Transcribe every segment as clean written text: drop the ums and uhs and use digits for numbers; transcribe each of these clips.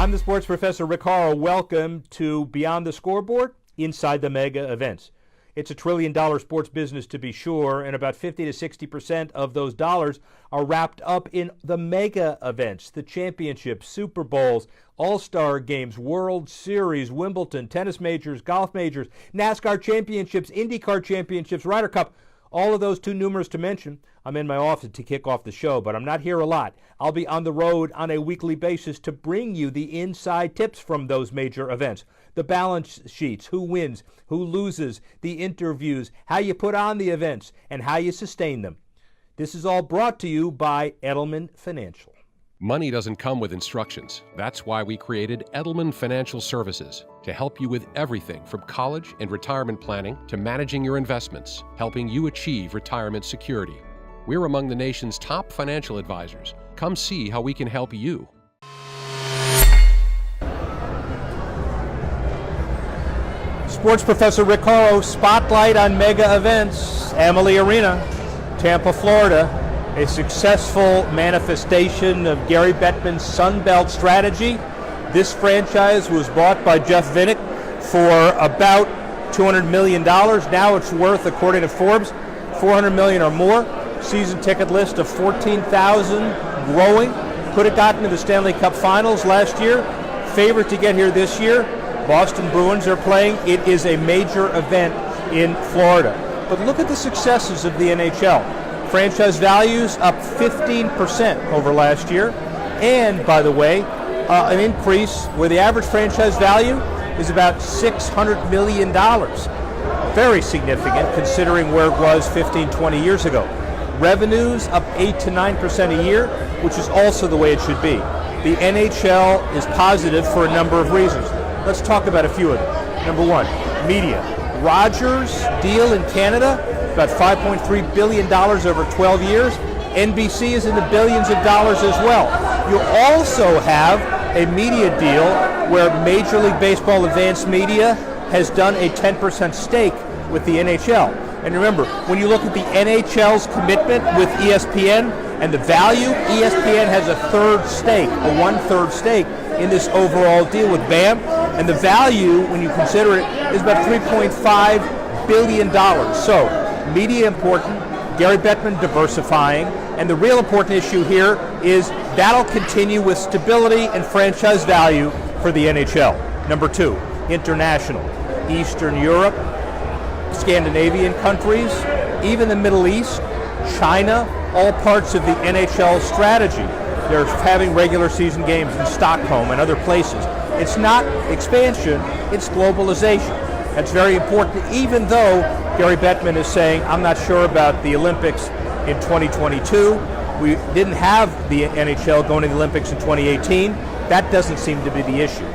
I'm the sports professor, Rick Horrow. Welcome to Beyond the Scoreboard, Inside the Mega Events. It's a trillion-dollar sports business, to be sure, and about 50 to 60% of those dollars are wrapped up in the mega events, the championships, Super Bowls, All-Star Games, World Series, Wimbledon, tennis majors, golf majors, NASCAR championships, IndyCar championships, Ryder Cup. All of those too numerous to mention. I'm in my office to kick off the show, but I'm not here a lot. I'll be on the road on a weekly basis to bring you the inside tips from those major events. The balance sheets, who wins, who loses, the interviews, how you put on the events, and how you sustain them. This is all brought to you by Edelman Financial. Money doesn't come with instructions. That's why we created Edelman Financial Services to help you with everything from college and retirement planning to managing your investments, helping you achieve retirement security. We're among the nation's top financial advisors. Come see how we can help you. Sports Professor Rick Horrow, spotlight on mega events. Amalie Arena, Tampa, Florida. A successful manifestation of Gary Bettman's Sun Belt strategy. This franchise was bought by Jeff Vinik for about $200 million. Now it's worth, according to Forbes, $400 million or more. Season ticket list of 14,000, growing. Could have gotten to the Stanley Cup Finals last year. Favorite to get here this year. Boston Bruins are playing. It is a major event in Florida. But look at the successes of the NHL. Franchise values up 15% over last year. And, by the way, an increase where the average franchise value is about $600 million. Very significant considering where it was 15, 20 years ago. Revenues up 8 to 9% a year, which is also the way it should be. The NHL is positive for a number of reasons. Let's talk about a few of them. Number one, media. Rogers' deal in Canada, about $5.3 billion over 12 years. NBC is in the billions of dollars as well. You also have a media deal where Major League Baseball Advanced Media has done a 10% stake with the NHL. And remember, when you look at the NHL's commitment with ESPN and the value, ESPN has a third stake, a one-third stake in this overall deal with BAM. And the value, when you consider it, is about $3.5 billion. So, media important, Gary Bettman diversifying, and the real important issue here is that'll continue with stability and franchise value for the NHL. Number two, international. Eastern Europe, Scandinavian countries, even the Middle East, China, all parts of the NHL strategy. They're having regular season games in Stockholm and other places. It's not expansion, it's globalization. That's very important, even though Gary Bettman is saying, I'm not sure about the Olympics in 2022. We didn't have the NHL going to the Olympics in 2018. That doesn't seem to be the issue.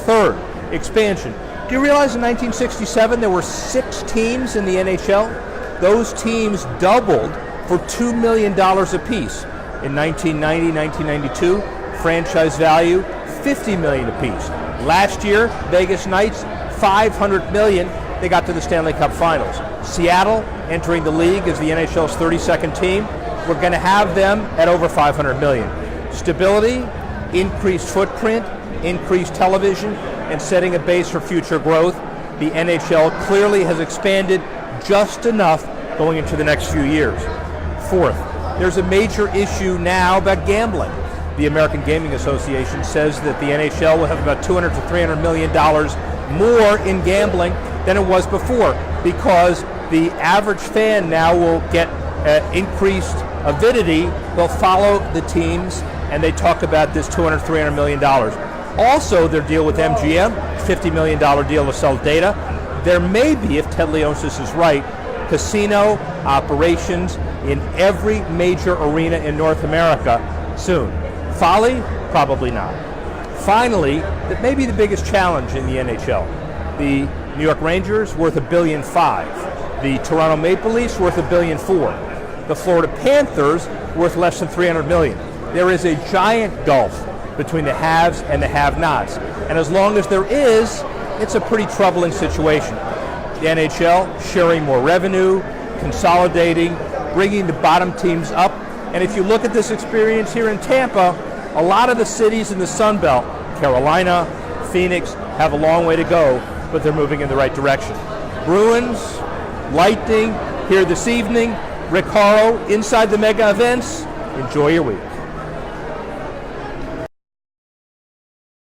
Third, expansion. Do you realize in 1967 there were 6 teams in the NHL? Those teams doubled for $2 million apiece. In 1990, 1992, franchise value, $50 million apiece. Last year, Vegas Knights, $500 million. They got to the Stanley Cup Finals. Seattle entering the league as the NHL's 32nd team. We're going to have them at over $500 million. Stability, increased footprint, increased television, and setting a base for future growth. The NHL clearly has expanded just enough going into the next few years. Fourth, there's a major issue now about gambling. The American Gaming Association says that the NHL will have about $200 to $300 million more in gambling than it was before because the average fan now will get increased avidity. They'll follow the teams, and they talk about this $200, $300 million. Also, their deal with MGM, $50 million deal to sell data. There may be, if Ted Leonsis is right, casino operations in every major arena in North America soon. Folly? Probably not. Finally, that may be the biggest challenge in the NHL. The New York Rangers worth $1.5 billion. The Toronto Maple Leafs worth $1.4 billion. The Florida Panthers worth less than $300 million. There is a giant gulf between the haves and the have-nots. And as long as there is, it's a pretty troubling situation. The NHL sharing more revenue, consolidating, bringing the bottom teams up. And if you look at this experience here in Tampa, a lot of the cities in the Sun Belt, Carolina, Phoenix have a long way to go, but they're moving in the right direction. Bruins, Lightning, here this evening. Rick Horrow, inside the mega events. Enjoy your week.